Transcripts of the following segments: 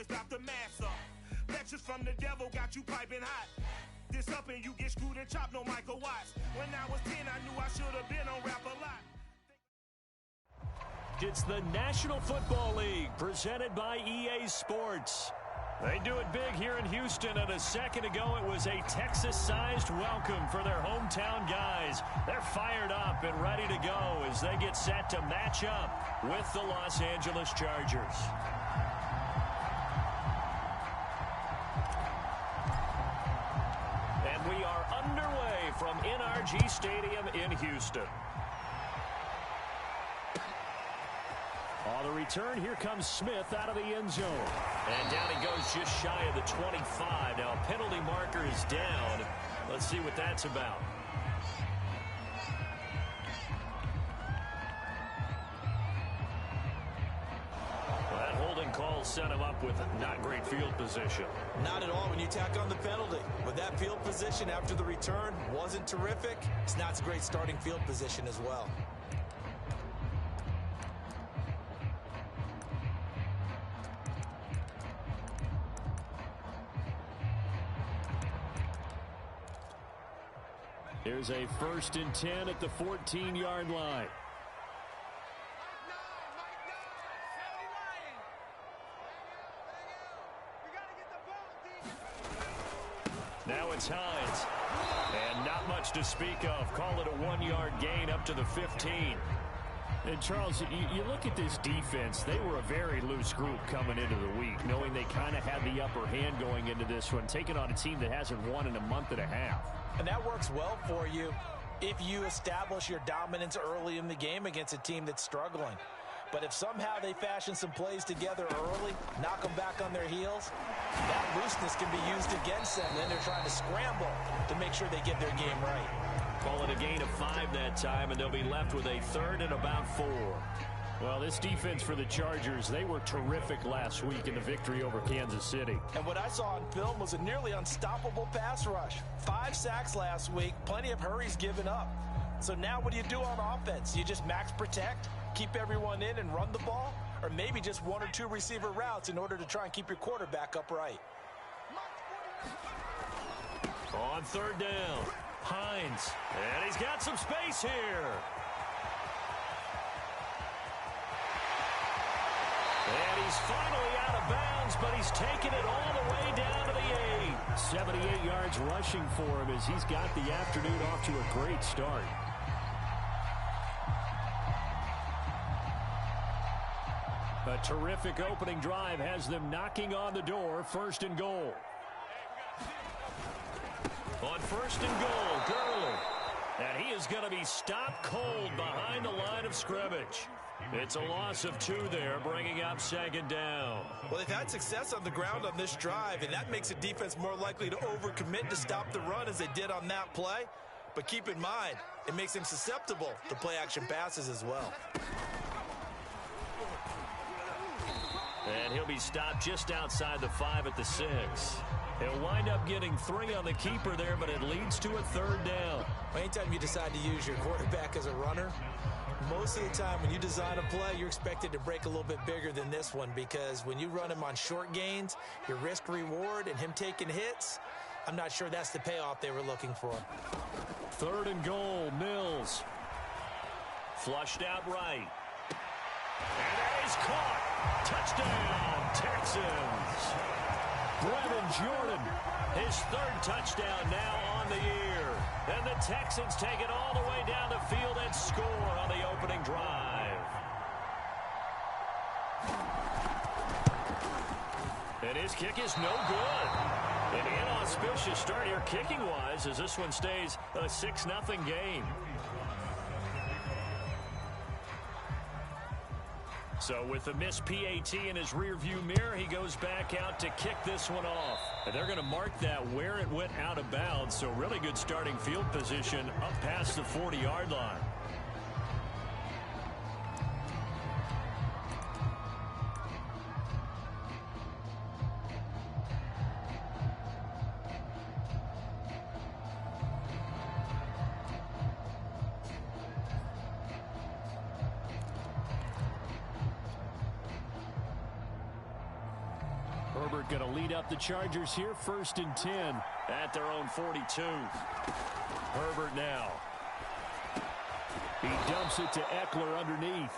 is about to mass up. Lectures from the devil got you piping hot. This up and you get screwed and chopped, no Michael Watts. When I was 10, I knew I should have been on Rap a Lot. It's the National Football League presented by EA Sports. They do it big here in Houston, and a second ago it was a Texas-sized welcome for their hometown guys. They're fired up and ready to go as they get set to match up with the Los Angeles Chargers. And we are underway from NRG Stadium in Houston. On the return, here comes Smith out of the end zone. And down he goes just shy of the 25. Now a penalty marker is down. Let's see what that's about. Well, that holding call set him up with not great field position. Not at all when you tack on the penalty. With that field position after the return wasn't terrific. It's not a great starting field position as well. Here's a 1st and 10 at the 14-yard line. Now it's Hines. And not much to speak of. Call it a 1-yard gain up to the 15. And Charles, you look at this defense, they were a very loose group coming into the week, knowing they kind of had the upper hand going into this one, taking on a team that hasn't won in a month and a half. And that works well for you if you establish your dominance early in the game against a team that's struggling. But if somehow they fashion some plays together early, knock them back on their heels, that looseness can be used against them. Then they're trying to scramble to make sure they get their game right. Call it a gain of 5 that time, and they'll be left with a 3rd and about 4. Well, this defense for the Chargers, they were terrific last week in the victory over Kansas City. And what I saw on film was a nearly unstoppable pass rush. 5 sacks last week, plenty of hurries given up. So now what do you do on offense? You just max protect, keep everyone in and run the ball? Or maybe just 1 or 2 receiver routes in order to try and keep your quarterback upright? On 3rd down, Hines. And he's got some space here. And he's finally out of bounds, but he's taken it all the way down to the 8. 78 yards rushing for him as he's got the afternoon off to a great start. A terrific opening drive has them knocking on the door. 1st and goal. On 1st and goal, Gurley. And he is going to be stopped cold behind the line of scrimmage. It's a loss of 2 there, bringing up 2nd down. Well, they've had success on the ground on this drive, and that makes a defense more likely to overcommit to stop the run as they did on that play. But keep in mind, it makes them susceptible to play-action passes as well. And he'll be stopped just outside the 5 at the 6. He'll wind up getting 3 on the keeper there, but it leads to a 3rd down. Anytime you decide to use your quarterback as a runner, most of the time when you design a play, you're expected to break a little bit bigger than this one, because when you run him on short gains, your risk-reward and him taking hits, I'm not sure that's the payoff they were looking for. 3rd and goal, Mills. Flushed out right. And that is caught. Touchdown, Texans. Brevin Jordan, his 3rd touchdown now on the year. And the Texans take it all the way down the field and score on the opening drive. And his kick is no good. An inauspicious start here kicking-wise as this one stays a 6-0 game. So with the missed PAT in his rearview mirror, he goes back out to kick this one off. And they're going to mark that where it went out of bounds. So really good starting field position up past the 40-yard line. Herbert going to lead up the Chargers here, 1st and 10 at their own 42. Herbert now. He dumps it to Eckler underneath.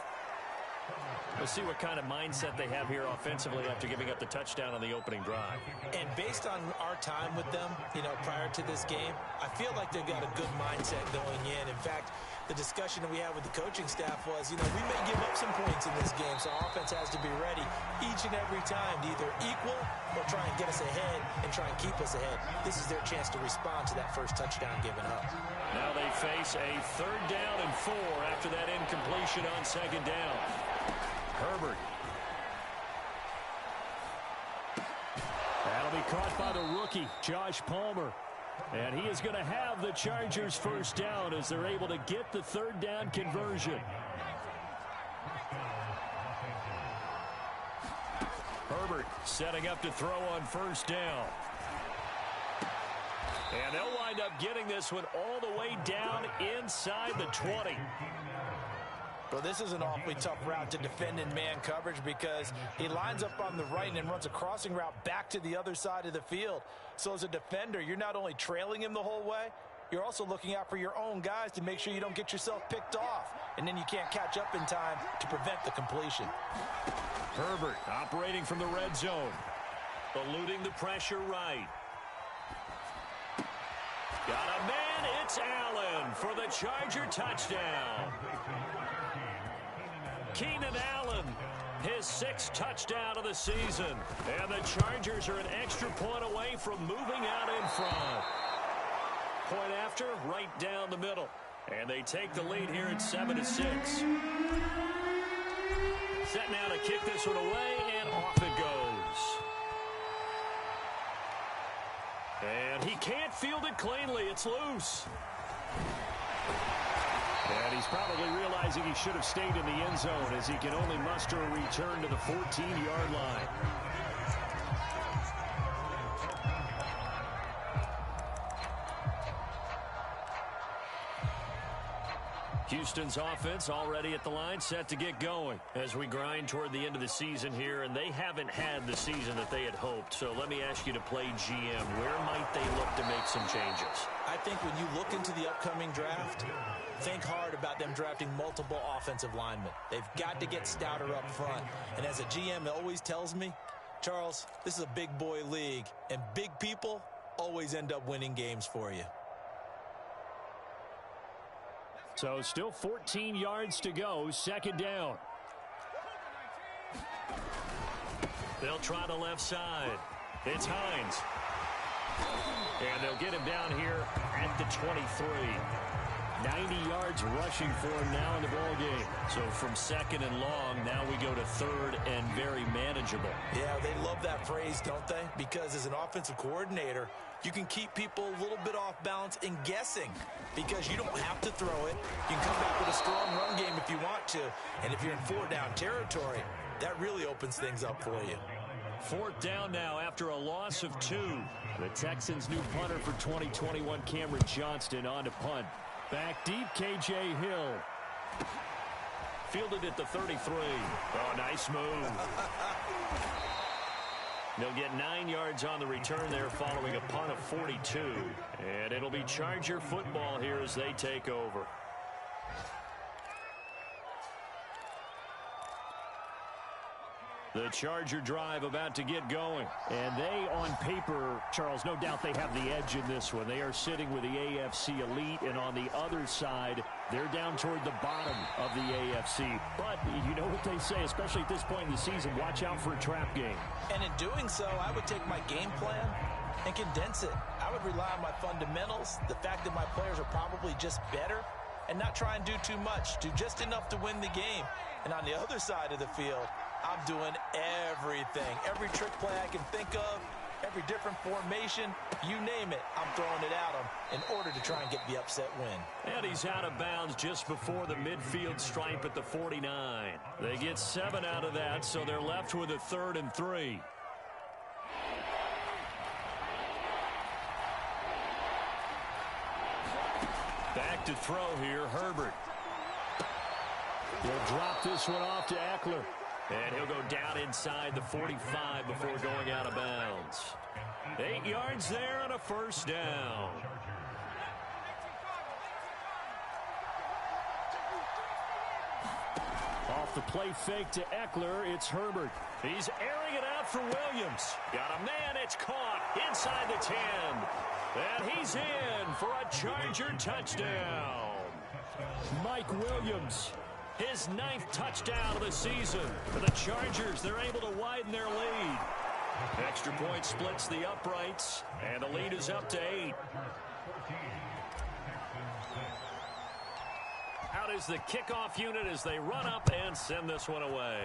We'll see what kind of mindset they have here offensively after giving up the touchdown on the opening drive. And based on our time with them, prior to this game, I feel like they've got a good mindset going in. In fact, the discussion that we had with the coaching staff was, we may give up some points in this game, so our offense has to be ready each and every time to either equal or try and get us ahead and try and keep us ahead. This is their chance to respond to that first touchdown given up. Now they face a 3rd down and 4 after that incompletion on 2nd down. Herbert. That'll be caught by the rookie, Josh Palmer. And he is going to have the Chargers 1st down as they're able to get the 3rd down conversion. Herbert setting up to throw on 1st down. And they'll wind up getting this one all the way down inside the 20. Well, this is an awfully tough route to defend in man coverage because he lines up on the right and then runs a crossing route back to the other side of the field. So as a defender, you're not only trailing him the whole way, you're also looking out for your own guys to make sure you don't get yourself picked off. And then you can't catch up in time to prevent the completion. Herbert operating from the red zone. Eluding the pressure right. Got a man, it's Allen for the Charger touchdown. Keenan Allen, his 6th touchdown of the season. And the Chargers are an extra point away from moving out in front. Point after, right down the middle. And they take the lead here at 7-6. Set now to kick this one away, and off it goes. And he can't field it cleanly. It's loose. And he's probably realizing he should have stayed in the end zone as he can only muster a return to the 14-yard line. Houston's offense already at the line, set to get going as we grind toward the end of the season here, and they haven't had the season that they had hoped. So let me ask you to play GM. Where might they look to make some changes? I think when you look into the upcoming draft, think hard about them drafting multiple offensive linemen. They've got to get stouter up front. And as a GM, it always tells me, Charles, this is a big boy league, and big people always end up winning games for you. So still 14 yards to go, 2nd down. They'll try the left side. It's Hines. And they'll get him down here at the 23. 90 yards rushing for him now in the ballgame. So from 2nd and long, now we go to 3rd and very manageable. Yeah, they love that phrase, don't they? Because as an offensive coordinator, you can keep people a little bit off balance and guessing because you don't have to throw it. You can come back with a strong run game if you want to. And if you're in 4-down territory, that really opens things up for you. 4th down now after a loss of 2. The Texans' new punter for 2021, Cameron Johnston, on to punt. Back deep, K.J. Hill. Fielded at the 33. Oh, nice move. They'll get 9 yards on the return there following a punt of 42. And it'll be Charger football here as they take over. The Charger drive about to get going. And they, on paper, Charles, no doubt they have the edge in this one. They are sitting with the AFC elite, and on the other side, they're down toward the bottom of the AFC. But you know what they say, especially at this point in the season, watch out for a trap game. And in doing so, I would take my game plan and condense it. I would rely on my fundamentals, the fact that my players are probably just better, and not try and do too much, do just enough to win the game. And on the other side of the field, I'm doing everything. Every trick play I can think of, every different formation, you name it, I'm throwing it at them in order to try and get the upset win. And he's out of bounds just before the midfield stripe at the 49. They get 7 out of that, so they're left with a 3rd and 3. Back to throw here, Herbert. He'll drop this one off to Eckler. And he'll go down inside the 45 before going out of bounds. 8 yards there on a first down. Off the play fake to Eckler, it's Herbert. He's airing it out for Williams. Got a man, it's caught inside the 10. And he's in for a Charger touchdown. Mike Williams, his 9th touchdown of the season. For the Chargers, they're able to widen their lead. Extra point splits the uprights, and the lead is up to 8. Out is the kickoff unit as they run up and send this one away.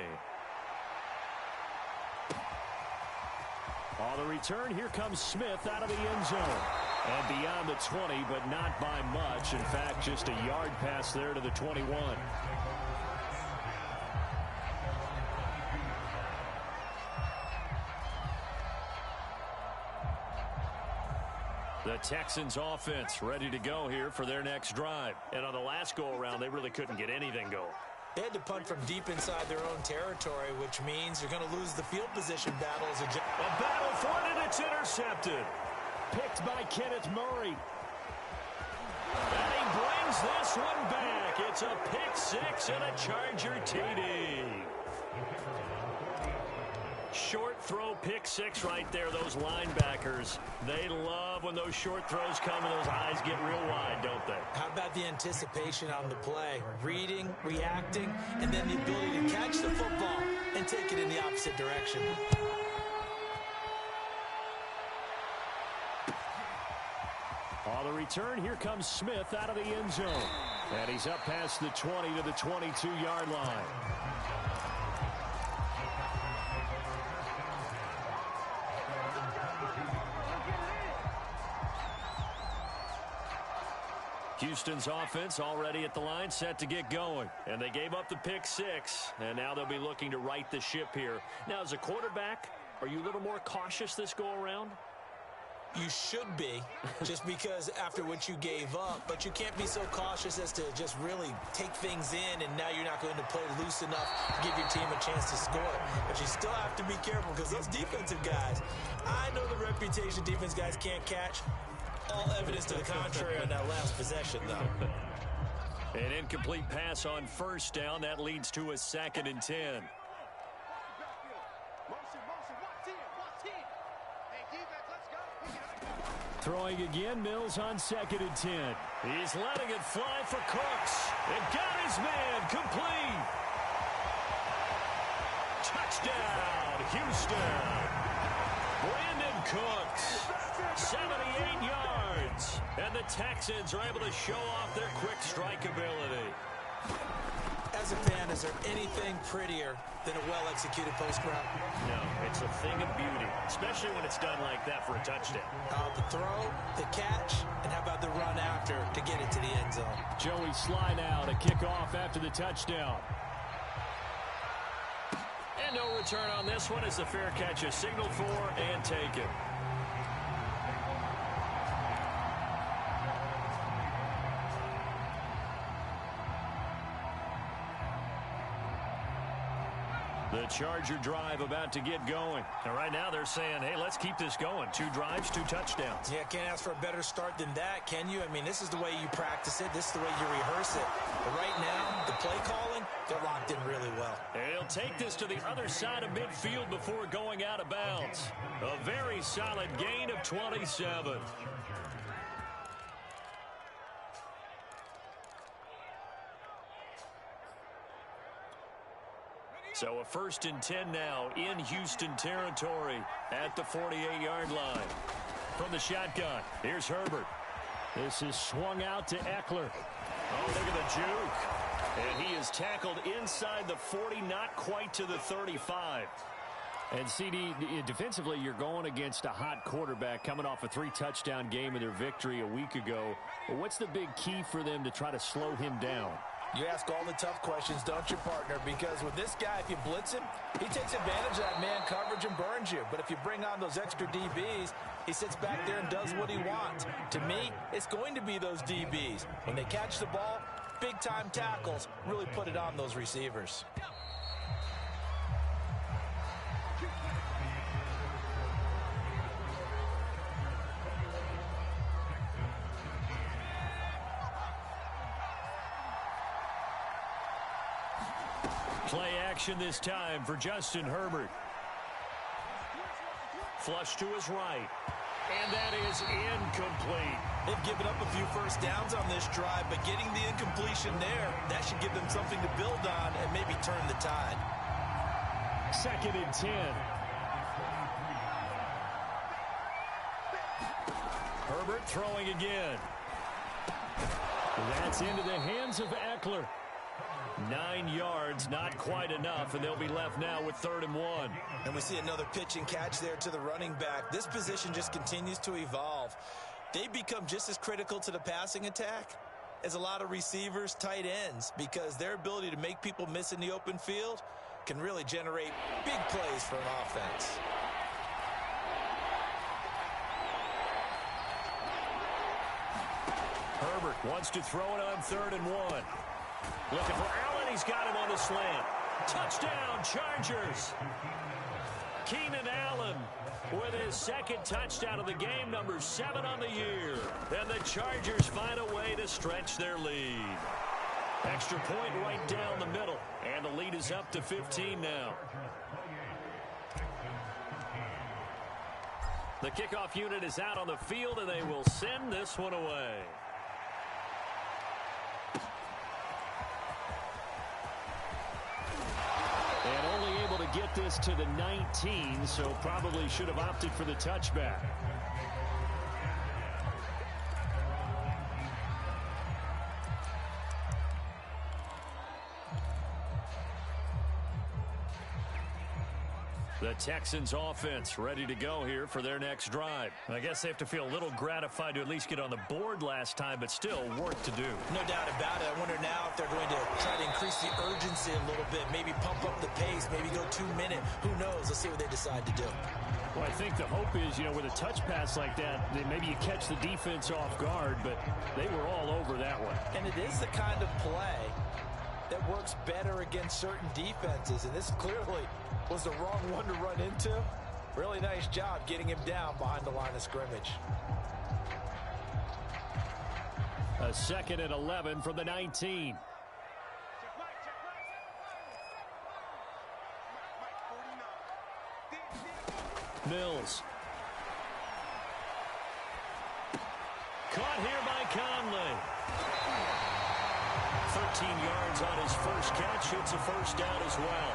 On the return, here comes Smith out of the end zone. And beyond the 20, but not by much. In fact, just a yard pass there to the 21. The Texans offense ready to go here for their next drive. And on the last go-around, they really couldn't get anything going. They had to punt from deep inside their own territory, which means you're going to lose the field position battle. A battle for it, and it's intercepted. Picked by Kenneth Murray. And he brings this one back. It's a pick 6 and a Charger TD. Short throw, pick 6 right there. Those linebackers, they love when those short throws come and those eyes get real wide, don't they? How about the anticipation on the play? Reading, reacting, and then the ability to catch the football and take it in the opposite direction. On the return, here comes Smith out of the end zone. And he's up past the 20 to the 22-yard line. Houston's offense already at the line, set to get going. And they gave up the pick 6, and now they'll be looking to right the ship here. Now, as a quarterback, are you a little more cautious this go-around? You should be, just because after what you gave up, but you can't be so cautious as to just really take things in, and now you're not going to play loose enough to give your team a chance to score. But you still have to be careful because those defensive guys, I know the reputation defense guys can't catch. All evidence to the contrary on that last possession, though. An incomplete pass on first down. That leads to a 2nd and 10. Throwing again, Mills on 2nd and 10. He's letting it fly for Cooks. And got his man complete. Touchdown, Houston. Brandon Cooks, 78 yards. And the Texans are able to show off their quick strike ability. As a fan, is there anything prettier than a well-executed post route? No, it's a thing of beauty, especially when it's done like that for a touchdown. The throw, the catch, and how about the run after to get it to the end zone? Joey Sly now to kick off after the touchdown. And no return on this one as the fair catch is signaled for and taken. The Charger drive about to get going. And right now they're saying, hey, let's keep this going. 2 drives, 2 touchdowns. Yeah, can't ask for a better start than that, can you? I mean, this is the way you practice it. This is the way you rehearse it. But right now, the play calling, they're locked in really well. And he'll take this to the other side of midfield before going out of bounds. A very solid gain of 27. So a 1st and 10 now in Houston territory at the 48-yard line. From the shotgun, here's Herbert. This is swung out to Eckler. Oh, look at the juke. And he is tackled inside the 40, not quite to the 35. And CD, defensively, you're going against a hot quarterback coming off a 3-touchdown game of their victory a week ago. Well, what's the big key for them to try to slow him down? You ask all the tough questions, don't you, partner? Because with this guy, if you blitz him, he takes advantage of that man coverage and burns you. But if you bring on those extra DBs, he sits back there and does what he wants. To me, it's going to be those DBs. When they catch the ball, big-time tackles really put it on those receivers. Play action this time for Justin Herbert. Flush to his right. And that is incomplete. They've given up a few first downs on this drive, but getting the incompletion there, that should give them something to build on and maybe turn the tide. 2nd and 10. Herbert throwing again. That's into the hands of Eckler. 9 yards, not quite enough, and they'll be left now with 3rd and 1. And we see another pitch and catch there to the running back. This position just continues to evolve. They become just as critical to the passing attack as a lot of receivers, tight ends, because their ability to make people miss in the open field can really generate big plays for an offense. Herbert wants to throw it on 3rd and 1. Looking for Allen. He's got him on the slant. Touchdown, Chargers. Keenan Allen with his 2nd touchdown of the game, number 7 on the year. And the Chargers find a way to stretch their lead. Extra point right down the middle. And the lead is up to 15 now. The kickoff unit is out on the field, and they will send this one away. And only able to get this to the 19, so probably should have opted for the touchback. The Texans offense ready to go here for their next drive. I guess they have to feel a little gratified to at least get on the board last time, but still work to do. No doubt about it. I wonder now if they're going to try to increase the urgency a little bit, maybe pump up the pace, maybe go 2-minute. Who knows? Let's see what they decide to do. Well, I think the hope is, with a touch pass like that, maybe you catch the defense off guard, but they were all over that one. And it is the kind of play that works better against certain defenses, and this clearly was the wrong one to run into. Really nice job getting him down behind the line of scrimmage. A 2nd and 11 from the 19. Mills. Caught here by Conley. 13 yards on his first catch. It's a first down as well.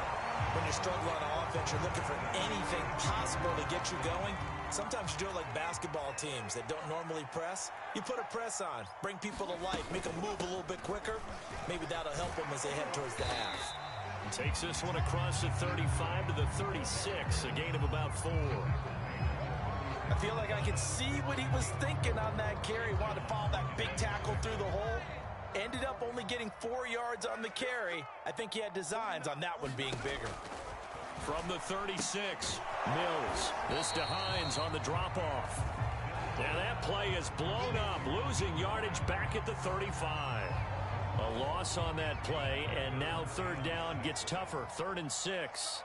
When you struggle on offense, you're looking for anything possible to get you going. Sometimes you do it like basketball teams that don't normally press. You put a press on, bring people to life, make them move a little bit quicker. Maybe that'll help them as they head towards the half. Takes this one across the 35 to the 36, a gain of about 4. I feel like I can see what he was thinking on that carry. Wanted to follow that big tackle through the hole. Ended up only getting 4 yards on the carry. I think he had designs on that one being bigger. From the 36, Mills. This to Hines on the drop-off. Now that play is blown up, losing yardage back at the 35. A loss on that play, and now 3rd down gets tougher. 3rd and 6.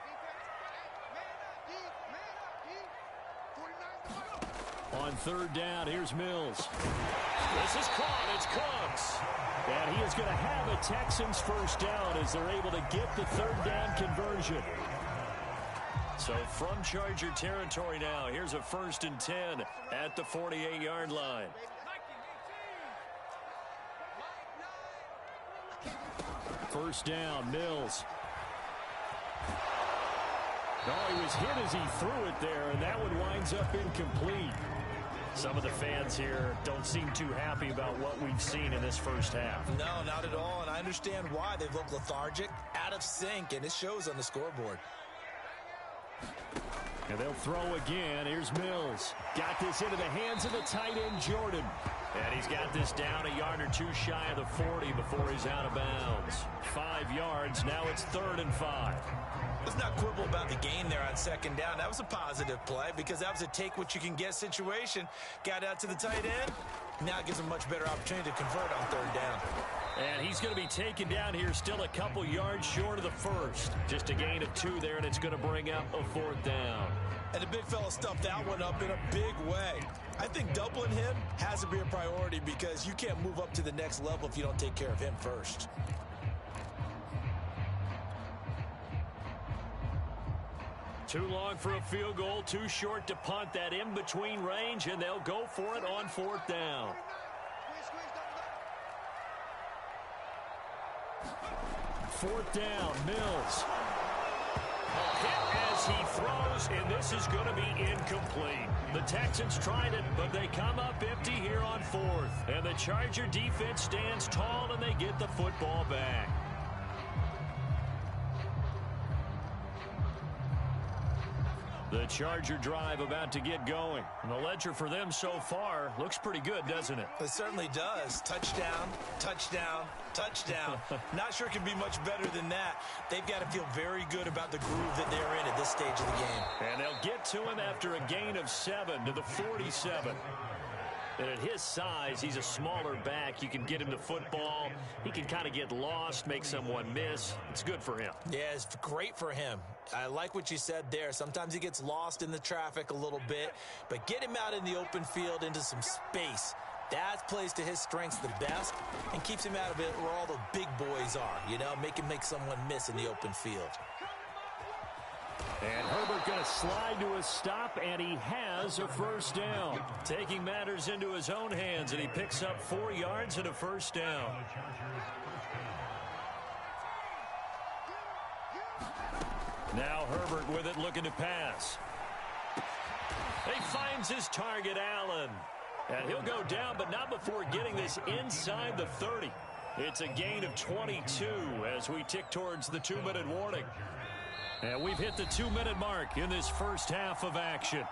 On 3rd down, here's Mills. This is caught. It's Cooks. And he is going to have a Texans first down as they're able to get the 3rd down conversion. So from Charger territory now, here's a 1st and 10 at the 48-yard line. First down, Mills. Oh, he was hit as he threw it there, and that one winds up incomplete. Some of the fans here don't seem too happy about what we've seen in this first half. No, not at all, and I understand why. They look lethargic, out of sync, and it shows on the scoreboard. And they'll throw again. Here's Mills. Got this into the hands of the tight end, Jordan. And he's got this down a yard or two shy of the 40 before he's out of bounds. 5 yards. Now it's 3rd and 5. Let's not quibble about the gain there on 2nd down. That was a positive play because that was a take-what-you-can-get situation. Got out to the tight end. Now it gives him a much better opportunity to convert on 3rd down. And he's going to be taken down here still a couple yards short of the first. Just a gain of 2 there, and it's going to bring up a 4th down. And the big fella stuffed that one up in a big way. I think doubling him has to be a priority because you can't move up to the next level if you don't take care of him first. Too long for a field goal, too short to punt. That in-between range, and they'll go for it on 4th down. 4th down, Mills. Hit as he throws, and this is going to be incomplete. The Texans tried it, but they come up empty here on 4th. And the Charger defense stands tall, and they get the football back. The Charger drive about to get going. And the ledger for them so far looks pretty good, doesn't it? It certainly does. Touchdown, touchdown, touchdown. Not sure it can be much better than that. They've got to feel very good about the groove that they're in at this stage of the game. And they'll get to him after a gain of 7 to the 47. And at his size, he's a smaller back. You can get him to football. He can kind of get lost, make someone miss. It's good for him. Yeah, it's great for him. I like what you said there. Sometimes he gets lost in the traffic a little bit, but get him out in the open field into some space. That plays to his strengths the best and keeps him out of it where all the big boys are, you know, make someone miss in the open field. And Herbert going to slide to a stop, and he has a 1st down. Taking matters into his own hands, and he picks up 4 yards and a 1st down. Now Herbert with it, looking to pass. He finds his target, Allen. And he'll go down, but not before getting this inside the 30. It's a gain of 22 as we tick towards the 2-minute warning. And we've hit the 2-minute mark in this first half of action.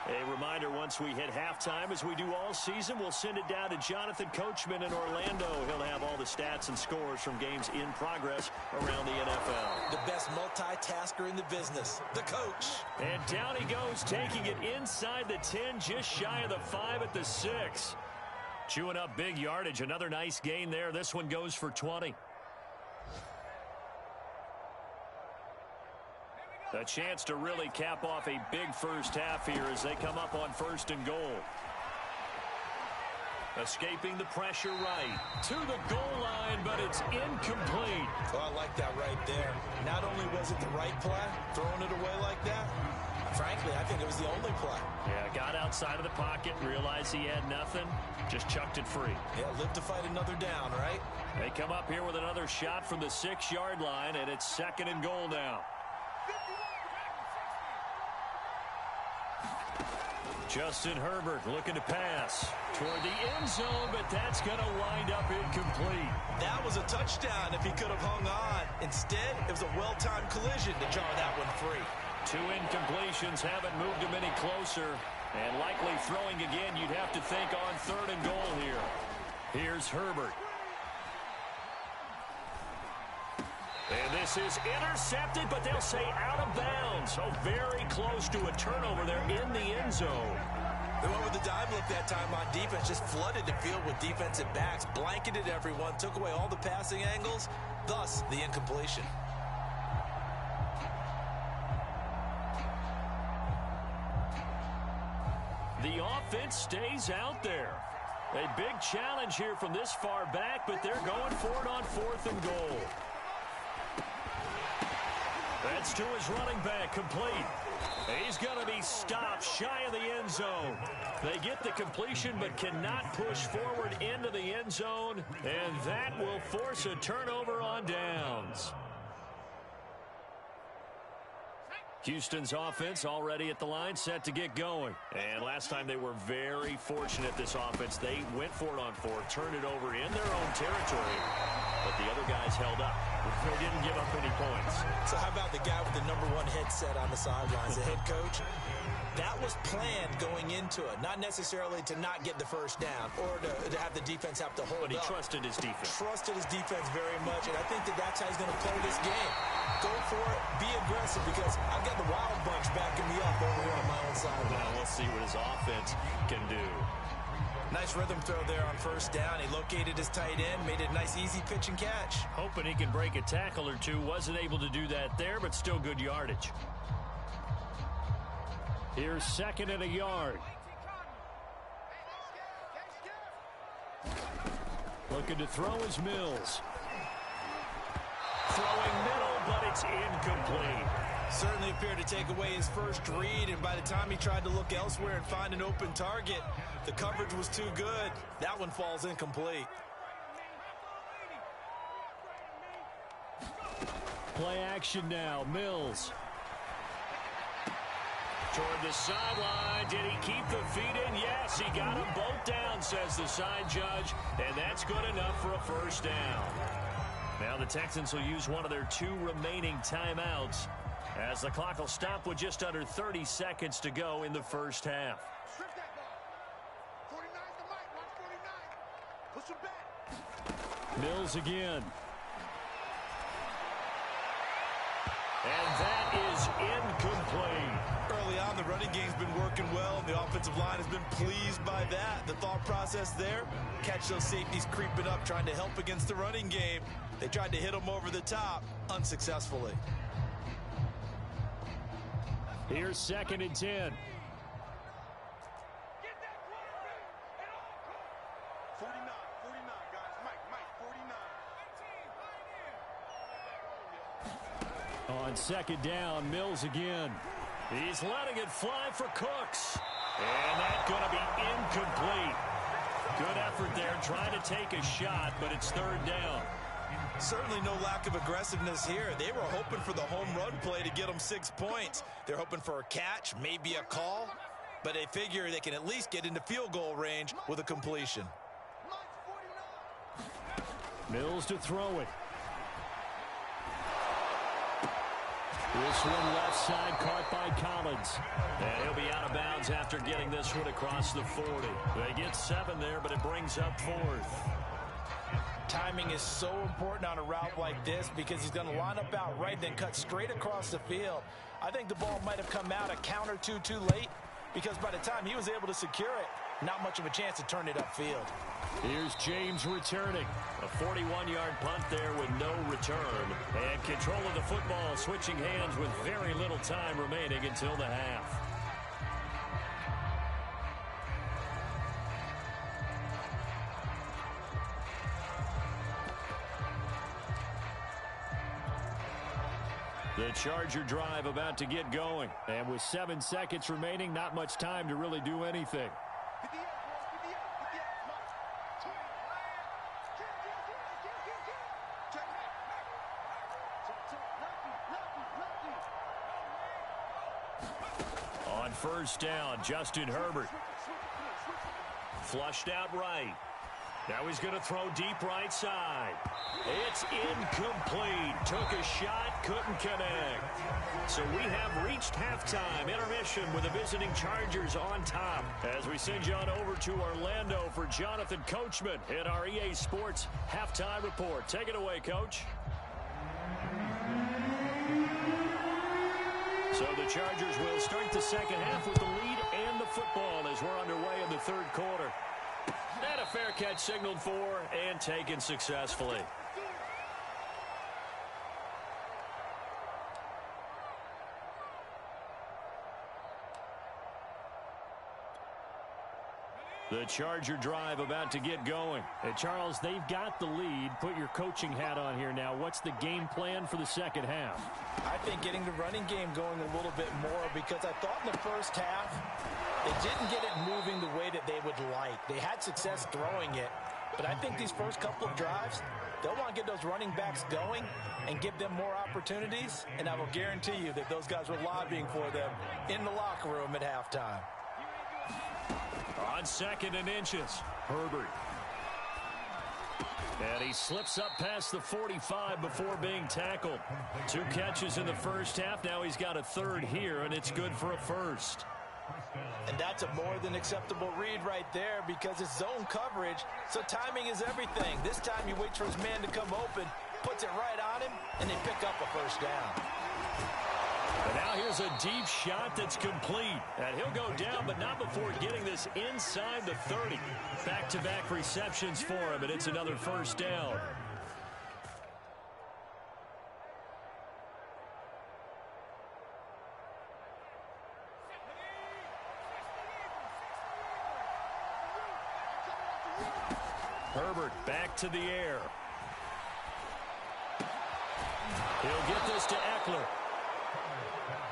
A reminder, once we hit halftime, as we do all season, we'll send it down to Jonathan Coachman in Orlando. He'll have all the stats and scores from games in progress around the NFL. The best multitasker in the business, the coach. And down he goes, taking it inside the 10, just shy of the 5 at the 6. Chewing up big yardage. Another nice gain there. This one goes for 20. A chance to really cap off a big first half here as they come up on 1st and goal. Escaping the pressure right to the goal line, but it's incomplete. Oh, I like that right there. Not only was it the right play, throwing it away like that, frankly, I think it was the only play. Yeah, got outside of the pocket, realized he had nothing, just chucked it free. Yeah, live to fight another down, right? They come up here with another shot from the 6-yard line, and it's 2nd and goal now. Justin Herbert looking to pass toward the end zone, but that's going to wind up incomplete. That was a touchdown if he could have hung on. Instead, it was a well-timed collision to jar that one free. 2 incompletions haven't moved him any closer, and likely throwing again, you'd have to think on 3rd and goal here. Here's Herbert. And this is intercepted, but they'll say out of bounds. So very close to a turnover there in the end zone. They went with the dive look that time on defense, just flooded the field with defensive backs, blanketed everyone, took away all the passing angles, thus the incompletion. The offense stays out there. A big challenge here from this far back, but they're going for it on 4th and goal. That's to his running back, complete. He's going to be stopped shy of the end zone. They get the completion but cannot push forward into the end zone, and that will force a turnover on downs. Houston's offense already at the line, set to get going. And last time they were very fortunate, this offense. They went for it on 4th, turned it over in their own territory, but the other guys held up. They didn't give up any points. So how about the guy with the #1 headset on the sidelines, the head coach? That was planned going into it, not necessarily to not get the first down or to have the defense have to hold up. But he trusted his defense. Trusted his defense very much, and I think that's how he's going to play this game. Go for it, be aggressive, because I've got the Wild Bunch backing me up over here on my own side. Now we'll see what his offense can do. Nice rhythm throw there on 1st down. He located his tight end, made it a nice easy pitch and catch. Hoping he can break a tackle or two. Wasn't able to do that there, but still good yardage. Here's 2nd and a yard. Looking to throw is Mills. Throwing middle, but it's incomplete. Certainly appeared to take away his first read, and by the time he tried to look elsewhere and find an open target, the coverage was too good. That one falls incomplete. Play action now. Mills. Toward the sideline. Did he keep the feet in? Yes, he got them both down, says the side judge, and that's good enough for a first down. Now the Texans will use one of their 2 remaining timeouts as the clock will stop with just under 30 seconds to go in the first half. Strip that ball. 49's the mic. Watch 49. Push him back. Mills again. And that is incomplete. Early on, the running game's been working well, and the offensive line has been pleased by that. The thought process there, catch those safeties creeping up, trying to help against the running game. They tried to hit them over the top, unsuccessfully. Here's 2nd and 10. 49, guys. Mike, 49. On 2nd down, Mills again. He's letting it fly for Cooks. And that's going to be incomplete. Good effort there, trying to take a shot, but it's 3rd down. Certainly no lack of aggressiveness here. They were hoping for the home run play to get them 6 points. They're hoping for a catch, maybe a call, but they figure they can at least get into field goal range with a completion. Mills to throw it. This one left side caught by Collins. And he'll be out of bounds after getting this one across the 40. They get 7 there, but it brings up 4th. Timing is so important on a route like this because he's going to line up out right, then cut straight across the field. I think the ball might have come out a count or two too late because by the time he was able to secure it, not much of a chance to turn it upfield. Here's James returning. A 41-yard punt there with no return. And control of the football switching hands with very little time remaining until the half. The Charger drive about to get going. And with 7 seconds remaining, not much time to really do anything. On 1st down, Justin Herbert. Flushed out right. Now he's going to throw deep right side. It's incomplete. Took a shot, couldn't connect. So we have reached halftime intermission with the visiting Chargers on top. As we send you on over to Orlando for Jonathan Coachman in our EA Sports halftime report. Take it away, Coach. So the Chargers will start the second half with the lead and the football as we're underway in the 3rd quarter. And a fair catch signaled for and taken successfully. The Charger drive about to get going. Hey, Charles, they've got the lead. Put your coaching hat on here now. What's the game plan for the second half? I think getting the running game going a little bit more because I thought in the first half they didn't get it moving the way that they would like. They had success throwing it, but I think these first couple of drives, they'll want to get those running backs going and give them more opportunities, and I will guarantee you that those guys were lobbying for them in the locker room at halftime. On 2nd and inches, Herbert. And he slips up past the 45 before being tackled. 2 catches in the first half. Now he's got a 3rd here, and it's good for a 1st. And that's a more than acceptable read right there because it's zone coverage, so timing is everything. This time he waits for his man to come open, puts it right on him, and they pick up a 1st down. And now here's a deep shot that's complete. And he'll go down, but not before getting this inside the 30. Back-to-back receptions for him, and it's another 1st down. Herbert back to the air. He'll get this to Eckler.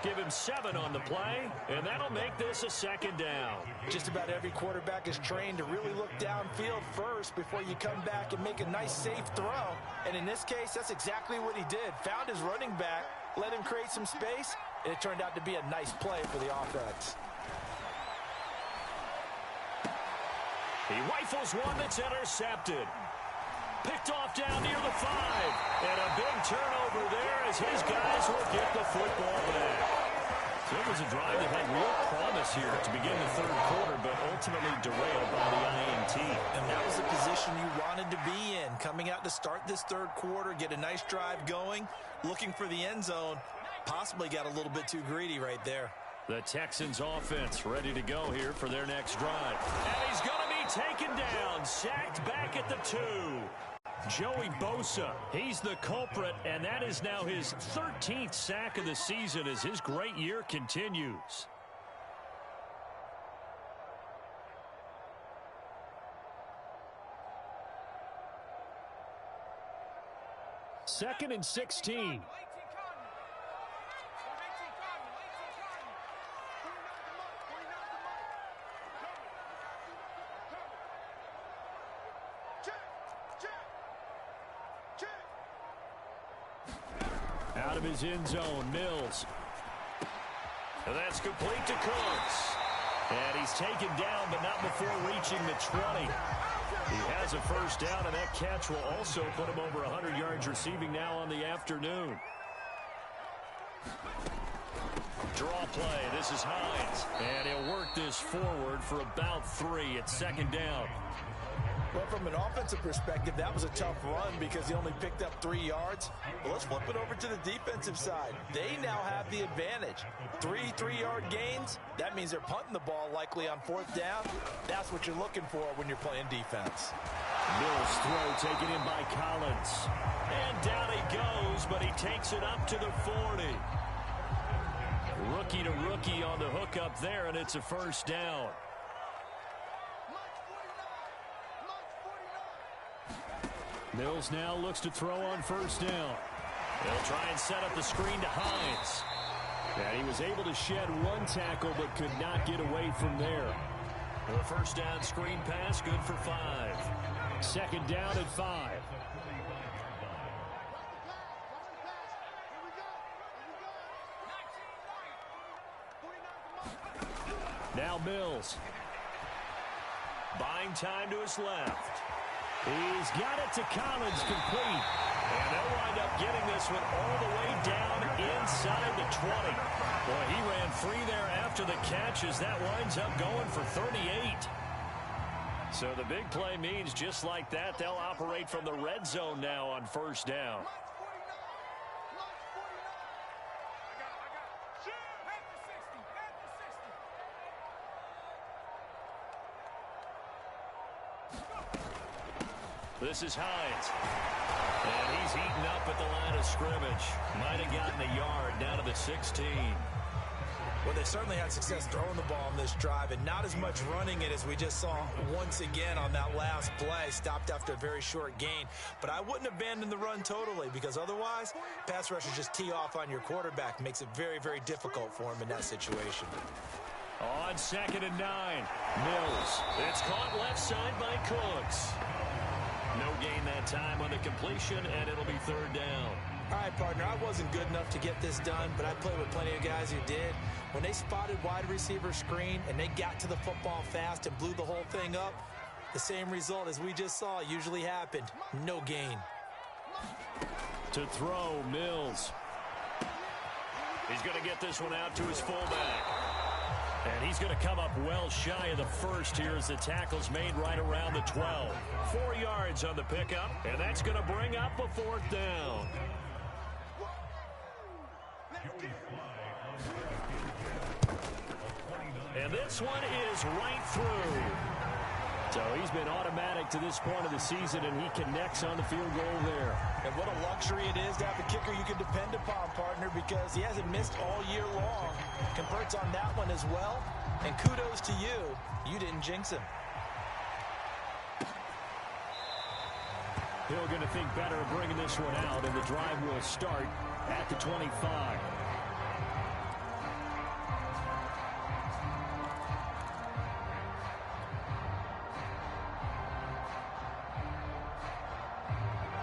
Give him 7 on the play, and that'll make this a 2nd down. Just about every quarterback is trained to really look downfield first before you come back and make a nice, safe throw. And in this case, that's exactly what he did. Found his running back, let him create some space, and it turned out to be a nice play for the offense. He rifles one that's intercepted. Picked off down near the 5. And a big turnover there as his guys will get the football back. So it was a drive that had real promise here to begin the 3rd quarter, but ultimately derailed by the INT. And that was the position you wanted to be in. Coming out to start this 3rd quarter, get a nice drive going, looking for the end zone. Possibly got a little bit too greedy right there. The Texans offense ready to go here for their next drive. And he's going to be taken down, sacked back at the 2. Joey Bosa, he's the culprit, and that is now his 13th sack of the season as his great year continues. Second and 16. Out of his end zone, Mills. And that's complete to Cooks. And he's taken down, but not before reaching the 20. He has a first down, and that catch will also put him over 100 yards receiving now on the afternoon. Draw play. This is Hines. And he'll work this forward for about 3 at 2nd down. Well, from an offensive perspective, that was a tough run because he only picked up 3 yards. Well, let's flip it over to the defensive side. They now have the advantage. 3 3-yard gains. That means they're punting the ball likely on 4th down. That's what you're looking for when you're playing defense. Mills throw taken in by Collins. And down he goes, but he takes it up to the 40. Rookie to rookie on the hook up there, and it's a first down. Mills now looks to throw on first down. They'll try and set up the screen to Hines. And he was able to shed 1 tackle but could not get away from there. The first down screen pass, good for 5. 2nd down at 5. Now Mills. Buying time to his left. He's got it to Collins, complete. And they'll wind up getting this one all the way down inside the 20. Boy, he ran free there after the catch as that winds up going for 38. So the big play means just like that, they'll operate from the red zone now on first down. This is Hines. And he's heating up at the line of scrimmage. Might have gotten a yard down to the 16. Well, they certainly had success throwing the ball on this drive and not as much running it as we just saw once again on that last play. Stopped after a very short gain. But I wouldn't abandon the run totally because otherwise, pass rushers just tee off on your quarterback. Makes it very, very difficult for him in that situation. On 2nd and 9, Mills. It's caught left side by Cooks. No gain that time on the completion, and it'll be 3rd down. All right, partner, I wasn't good enough to get this done, but I played with plenty of guys who did. When they spotted wide receiver screen and they got to the football fast and blew the whole thing up, the same result as we just saw usually happened. No gain. To throw, Mills. He's going to get this one out to his fullback. And he's going to come up well shy of the first here as the tackle's made right around the 12. 4 yards on the pickup, and that's going to bring up a 4th down. And this one is right through. So he's been automatic to this point of the season, and he connects on the field goal there. And what a luxury it is to have a kicker you can depend upon, partner, because he hasn't missed all year long. Converts on that one as well. And kudos to you. You didn't jinx him. Hill going to think better of bringing this one out, and the drive will start at the 25.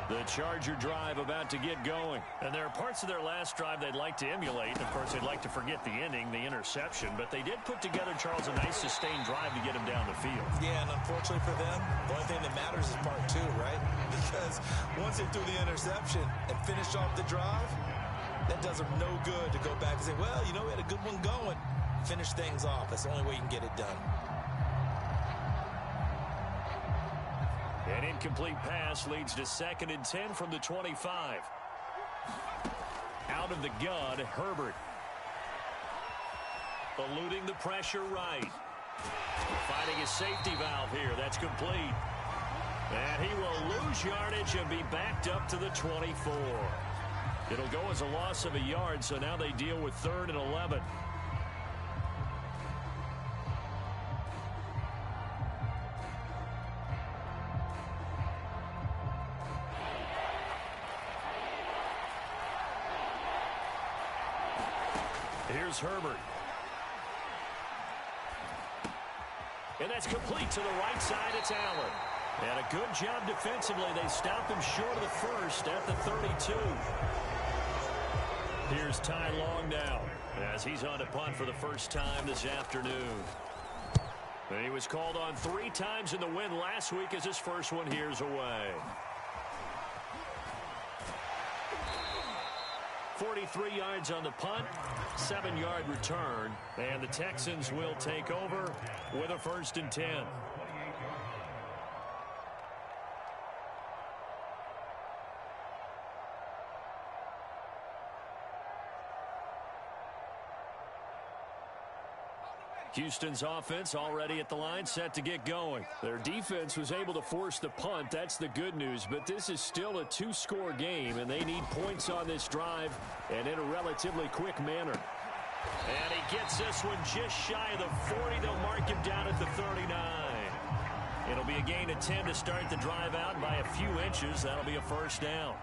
The Charger drive about to get going. And there are parts of their last drive they'd like to emulate. Of course, they'd like to forget the ending, the interception. But they did put together, Charles, a nice sustained drive to get him down the field. Yeah, and unfortunately for them, the only thing that matters is part two, right? Because once they threw the interception and finished off the drive, that does them no good to go back and say, well, you know, we had a good one going. Finish things off. That's the only way you can get it done. An incomplete pass leads to 2nd and 10 from the 25. Out of the gun, Herbert. Eluding the pressure right. Finding a safety valve here. That's complete. And he will lose yardage and be backed up to the 24. It'll go as a loss of a yard, so now they deal with 3rd and 11. Here's Herbert. And that's complete to the right side. It's Allen. And a good job defensively. They stop him short of the first at the 32. Here's Ty Long now as he's on a punt for the first time this afternoon. And he was called on 3 times in the win last week as his first one here's away. 43 yards on the punt, 7-yard return, and the Texans will take over with a 1st and 10. Houston's offense already at the line, set to get going. Their defense was able to force the punt. That's the good news, but this is still a 2-score game, and they need points on this drive and in a relatively quick manner. And he gets this one just shy of the 40. They'll mark him down at the 39. It'll be a gain of 10 to start the drive out by a few inches. That'll be a 1st down.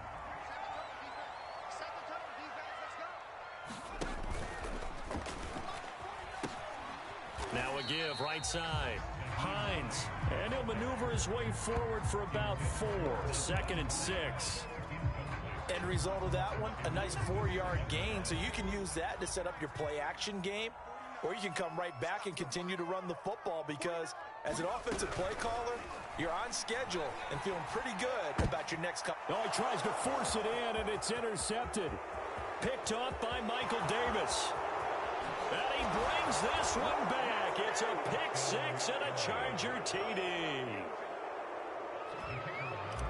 Now a give, right side. Hines. And he'll maneuver his way forward for about 4. 2nd and 6. End result of that one, a nice 4-yard gain. So you can use that to set up your play-action game. Or you can come right back and continue to run the football because as an offensive play caller, you're on schedule and feeling pretty good about your next couple. Oh, he tries to force it in, and it's intercepted. Picked off by Michael Davis. And he brings this one back. It's a pick 6 and a Charger TD.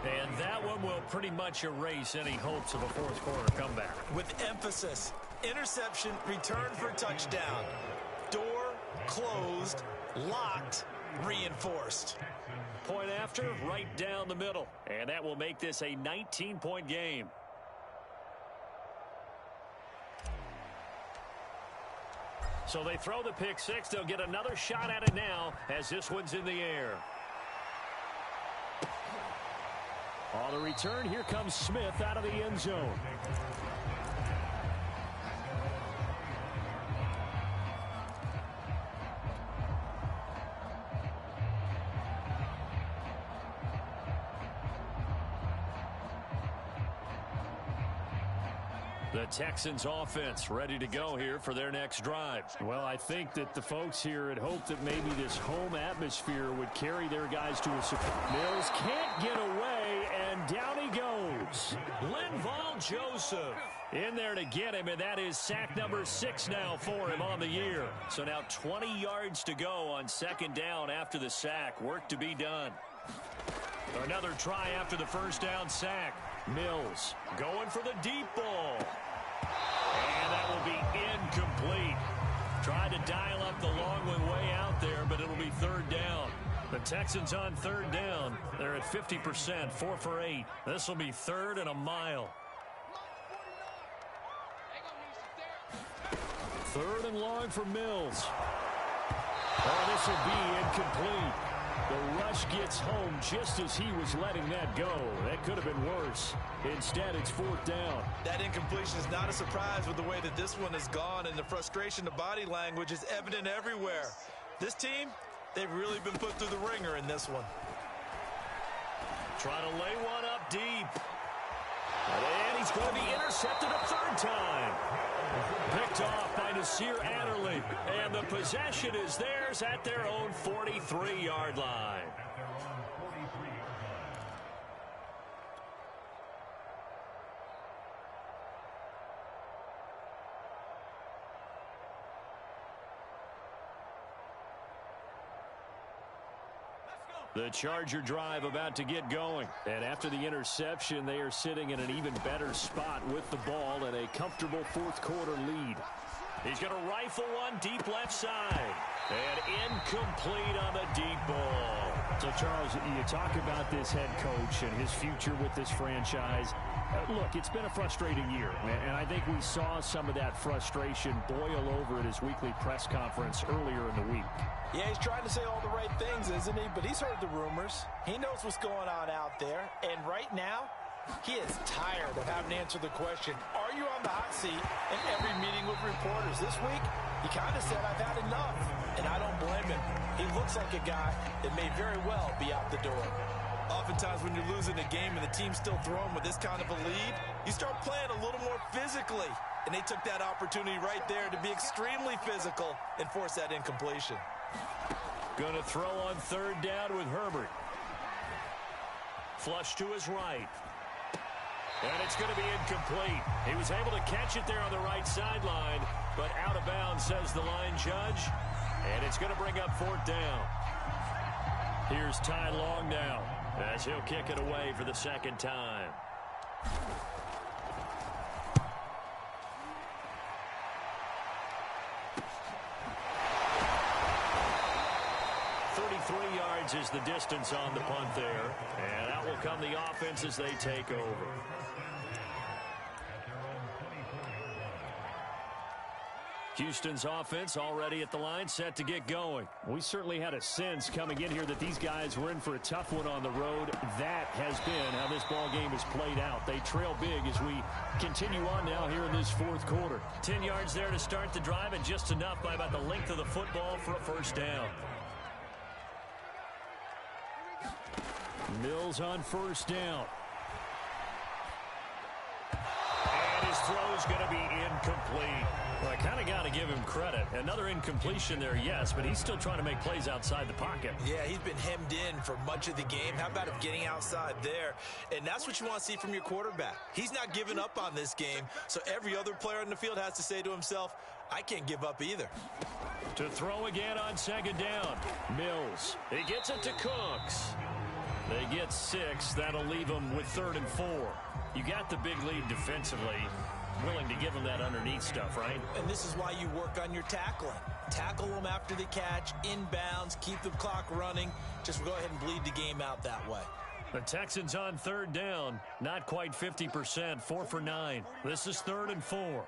And that one will pretty much erase any hopes of a 4th quarter comeback. With emphasis, interception, return for touchdown. Door closed, locked, reinforced. Point after, right down the middle. And that will make this a 19-point game. So they throw the pick 6. They'll get another shot at it now as this one's in the air. On the return, here comes Smith out of the end zone. The Texans offense ready to go here for their next drive. Well, I think that the folks here had hoped that maybe this home atmosphere would carry their guys to a surprise. Mills can't get away, and down he goes. Linval Joseph in there to get him, and that is sack number 6 now for him on the year. So now 20 yards to go on 2nd down after the sack. Work to be done. Another try after the 1st down sack. Mills going for the deep ball. And that will be incomplete. Tried to dial up the long one way out there, but it'll be 3rd down. The Texans on 3rd down. They're at 50%, 4 for 8. This will be 3rd and a mile. 3rd and long for Mills. Oh, this will be incomplete. The rush gets home just as he was letting that go. That could have been worse. Instead, it's 4th down. That incompletion is not a surprise with the way that this one has gone, and the frustration, the body language is evident everywhere. This team, they've really been put through the ringer in this one. Trying to lay one up deep. And he's going to be intercepted a third time. Picked off by Nasir Adderley. And the possession is theirs at their own 43-yard line. The Charger drive about to get going. And after the interception, they are sitting in an even better spot with the ball and a comfortable fourth-quarter lead. He's going to rifle one deep left side. And incomplete on the deep ball. So, Charles, you talk about this head coach and his future with this franchise. Look, it's been a frustrating year, and I think we saw some of that frustration boil over at his weekly press conference earlier in the week. Yeah, he's trying to say all the right things, isn't he? But he's heard the rumors. He knows what's going on out there. And right now, he is tired of having to answer the question, are you on the hot seat in every meeting with reporters? This week, he kind of said, I've had enough. And I don't blame him. He looks like a guy that may very well be out the door. Oftentimes when you're losing a game and the team's still throwing with this kind of a lead, you start playing a little more physically. And they took that opportunity right there to be extremely physical and force that incompletion. Going to throw on third down with Herbert. Flush to his right. And it's going to be incomplete. He was able to catch it there on the right sideline, but out of bounds, says the line judge. And it's going to bring up fourth down. Here's Ty Long now, as he'll kick it away for the second time. Is the distance on the punt there, and out will come the offense as they take over. Houston's offense already at the line, set to get going. We certainly had a sense coming in here that these guys were in for a tough one on the road. That has been how this ball game has played out. They trail big as we continue on now here in this fourth quarter. 10 yards there to start the drive, and just enough by about the length of the football for a first down. Mills on first down. And his throw's going to be incomplete. Well, I kind of got to give him credit. Another incompletion there, yes, but he's still trying to make plays outside the pocket. Yeah, he's been hemmed in for much of the game. How about him getting outside there? And that's what you want to see from your quarterback. He's not giving up on this game, so every other player in the field has to say to himself, I can't give up either. To throw again on second down. Mills. He gets it to Cooks. They get 6. That'll leave them with 3rd and 4. You got the big lead defensively. Willing to give them that underneath stuff, right? And this is why you work on your tackling. Tackle them after the catch, inbounds, keep the clock running. Just go ahead and bleed the game out that way. The Texans on third down. Not quite 50%. 4 for 9. This is 3rd and 4.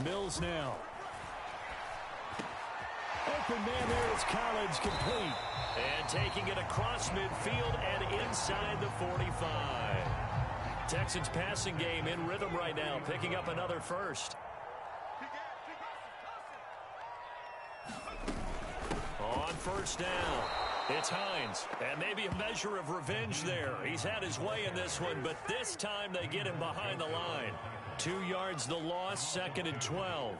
Mills now. Open man there is Collins, complete. And taking it across midfield and inside the 45. Texans passing game in rhythm right now, picking up another first. On first down, it's Hines. And maybe a measure of revenge there. He's had his way in this one, but this time they get him behind the line. 2 yards the loss, 2nd and 12.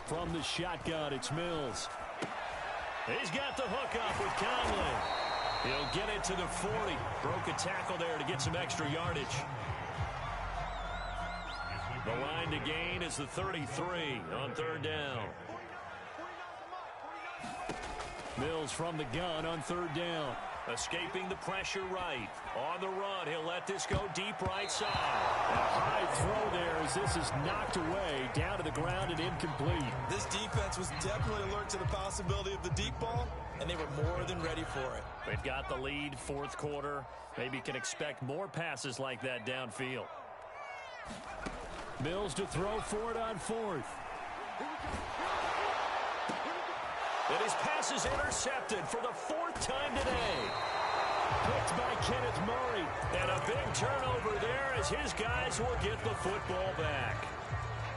From the shotgun, it's Mills. He's got the hook up with Conley. He'll get it to the 40. Broke a tackle there to get some extra yardage. The line to gain is the 33 on third down. Mills from the gun on third down. Escaping the pressure right. On the run, he'll let this go deep right side. A high throw there as this is knocked away, down to the ground and incomplete. This defense was definitely alert to the possibility of the deep ball, and they were more than ready for it. They've got the lead, fourth quarter. Maybe can expect more passes like that downfield. Mills to throw for it on fourth. And his pass is intercepted for the 4th time today. Picked by Kenneth Murray. And a big turnover there as his guys will get the football back.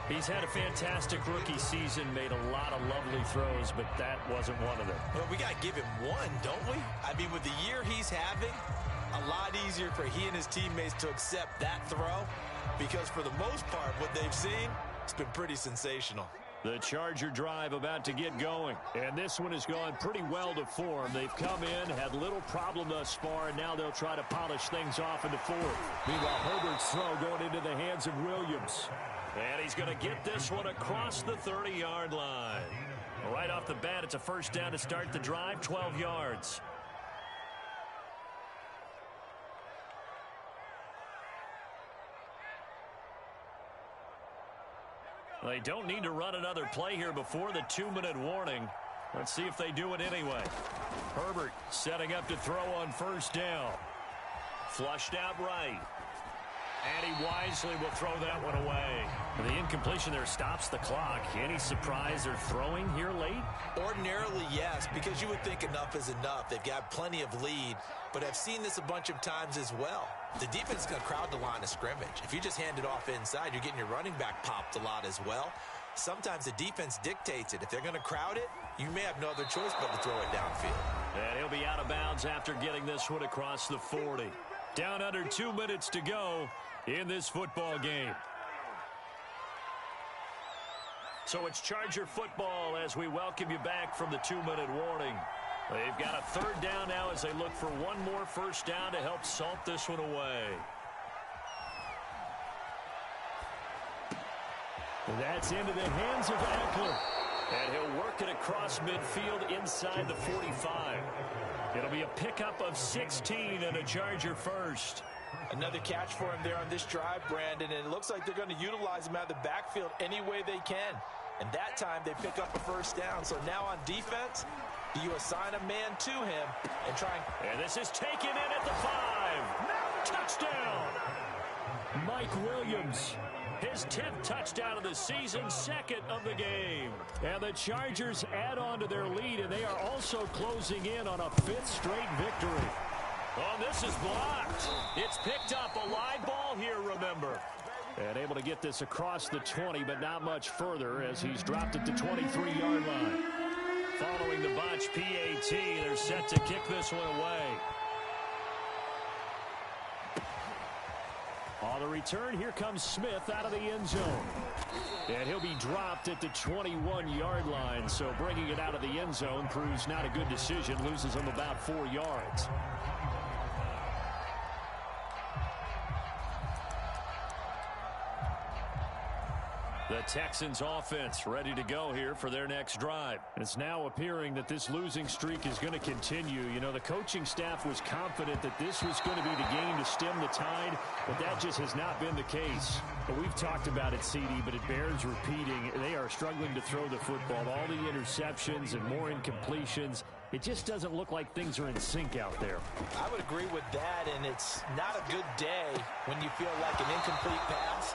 He's had a fantastic rookie season, made a lot of lovely throws, but that wasn't one of them. Well, we got to give him one, don't we? I mean, with the year he's having, a lot easier for he and his teammates to accept that throw because for the most part, what they've seen, it's been pretty sensational. The Charger drive about to get going. And this one has gone pretty well to form. They've come in, had little problem thus far, and now they'll try to polish things off in the fourth. Meanwhile, Herbert's throw going into the hands of Williams. And he's going to get this one across the 30-yard line. Right off the bat, it's a first down to start the drive, 12 yards. They don't need to run another play here before the 2-minute warning. Let's see if they do it anyway. Herbert setting up to throw on first down. Flushed out right. And he wisely will throw that one away. The incompletion there stops the clock. Any surprise they're throwing here late? Ordinarily, yes, because you would think enough is enough. They've got plenty of lead, but I've seen this a bunch of times as well. The defense is going to crowd the line of scrimmage. If you just hand it off inside, you're getting your running back popped a lot as well. Sometimes the defense dictates it. If they're going to crowd it, you may have no other choice but to throw it downfield. And he'll be out of bounds after getting this one across the 40. Down under 2 minutes to go in this football game. So it's Charger football as we welcome you back from the 2-minute warning. They've got a third down now as they look for one more first down to help salt this one away. That's into the hands of Eckler. And he'll work it across midfield inside the 45. It'll be a pickup of 16 and a Charger first. Another catch for him there on this drive, Brandon, and it looks like they're going to utilize him out of the backfield any way they can. And that time they pick up a first down. So now on defense, you assign a man to him and try and this is taken in at the 5. Touchdown! Mike Williams. His 10th touchdown of the season, second of the game. And the Chargers add on to their lead, and they are also closing in on a 5th straight victory. Oh, this is blocked. It's picked up. A live ball here, remember. And able to get this across the 20, but not much further as he's dropped it to 23-yard line. Following the botch PAT, they're set to kick this one away. On the return, here comes Smith out of the end zone. And he'll be dropped at the 21-yard line, so bringing it out of the end zone proves not a good decision, loses him about 4 yards. The Texans offense ready to go here for their next drive. It's now appearing that this losing streak is going to continue. You know, the coaching staff was confident that this was going to be the game to stem the tide, but that just has not been the case. But we've talked about it, CD, but it bears repeating. They are struggling to throw the football. All the interceptions and more incompletions. It just doesn't look like things are in sync out there. I would agree with that, and it's not a good day when you feel like an incomplete pass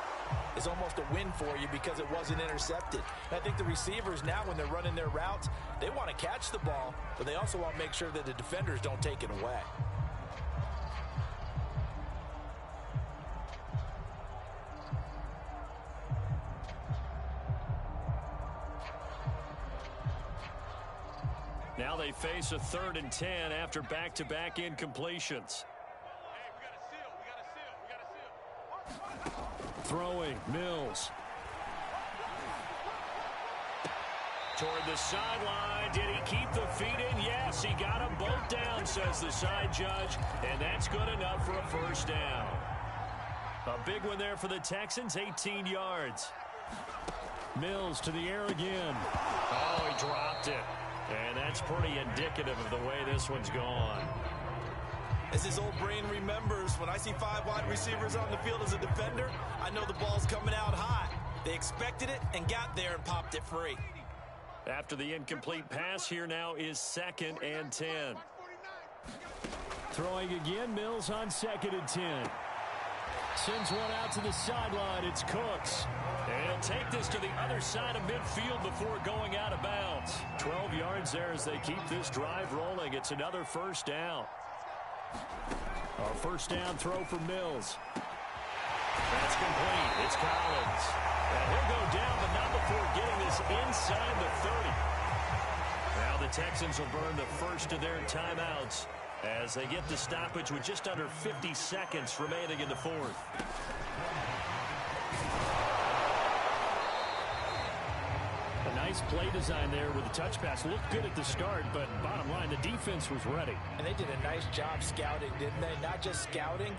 is almost a win for you because it wasn't intercepted. And I think the receivers now, when they're running their routes, they want to catch the ball, but they also want to make sure that the defenders don't take it away. Now they face a 3rd and 10 after back-to-back incompletions. Throwing, Mills. Toward the sideline. Did he keep the feet in? Yes, he got them both down, says the side judge. And that's good enough for a first down. A big one there for the Texans, 18 yards. Mills to the air again. Oh, he dropped it. And that's pretty indicative of the way this one's gone. As his old brain remembers, when I see 5 wide receivers on the field as a defender, I know the ball's coming out hot. They expected it and got there and popped it free. After the incomplete pass, here now is 2nd and 10. Throwing again, Mills on 2nd and 10. Sends one out to the sideline. It's Cooks. And he'll take this to the other side of midfield before going out of bounds. 12 yards there as they keep this drive rolling. It's another first down. A first down throw for Mills. That's complete. It's Collins. And he'll go down, but not before getting this inside the 30. Now the Texans will burn the first of their timeouts as they get the stoppage with just under 50 seconds remaining in the fourth. A nice play design there with the touch pass. Looked good at the start, but bottom line, the defense was ready. And they did a nice job scouting, didn't they? Not just scouting,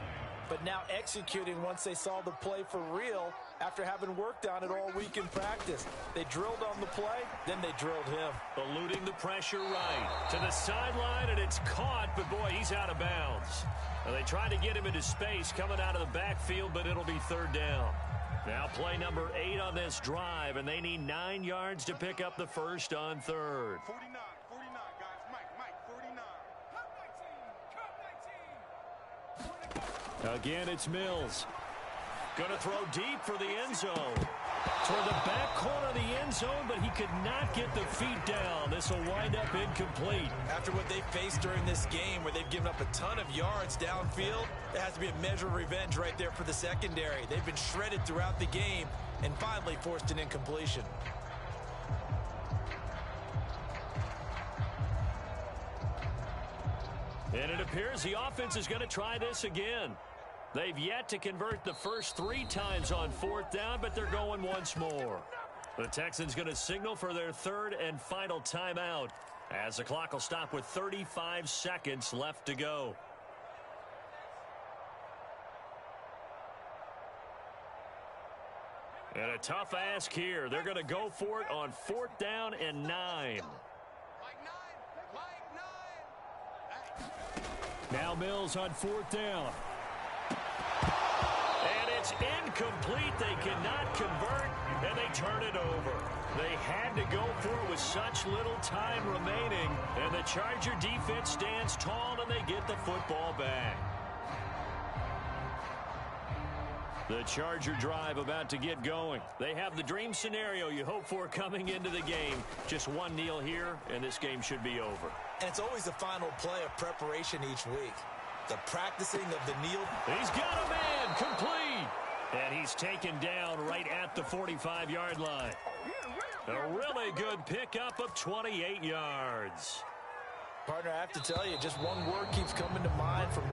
but now executing once they saw the play for real after having worked on it all week in practice. They drilled on the play, then they drilled him. Eluding the pressure right to the sideline, and it's caught, but boy, he's out of bounds. Well, they tried to get him into space coming out of the backfield, but it'll be third down. Now play number 8 on this drive, and they need 9 yards to pick up the first on third. 49, guys. Mike, 49. Again, it's Mills. Going to throw deep for the end zone. Toward the back corner of the end zone, but he could not get the feet down. This will wind up incomplete. After what they faced during this game where they've given up a ton of yards downfield, there has to be a measure of revenge right there for the secondary. They've been shredded throughout the game and finally forced an incompletion. And it appears the offense is going to try this again. They've yet to convert the first 3 times on fourth down, but they're going once more. The Texans going to signal for their third and final timeout as the clock will stop with 35 seconds left to go. And a tough ask here. They're going to go for it on fourth down and 9. Now Mills on fourth down. And it's incomplete. They cannot convert, and they turn it over. They had to go for it with such little time remaining, and the Charger defense stands tall, and they get the football back. The Charger drive about to get going. They have the dream scenario you hope for coming into the game. Just one kneel here, and this game should be over. And it's always the final play of preparation each week. The practicing of the kneel. He's got a man, complete. And he's taken down right at the 45-yard line. A really good pickup of 28 yards. Partner, I have to tell you, just one word keeps coming to mind from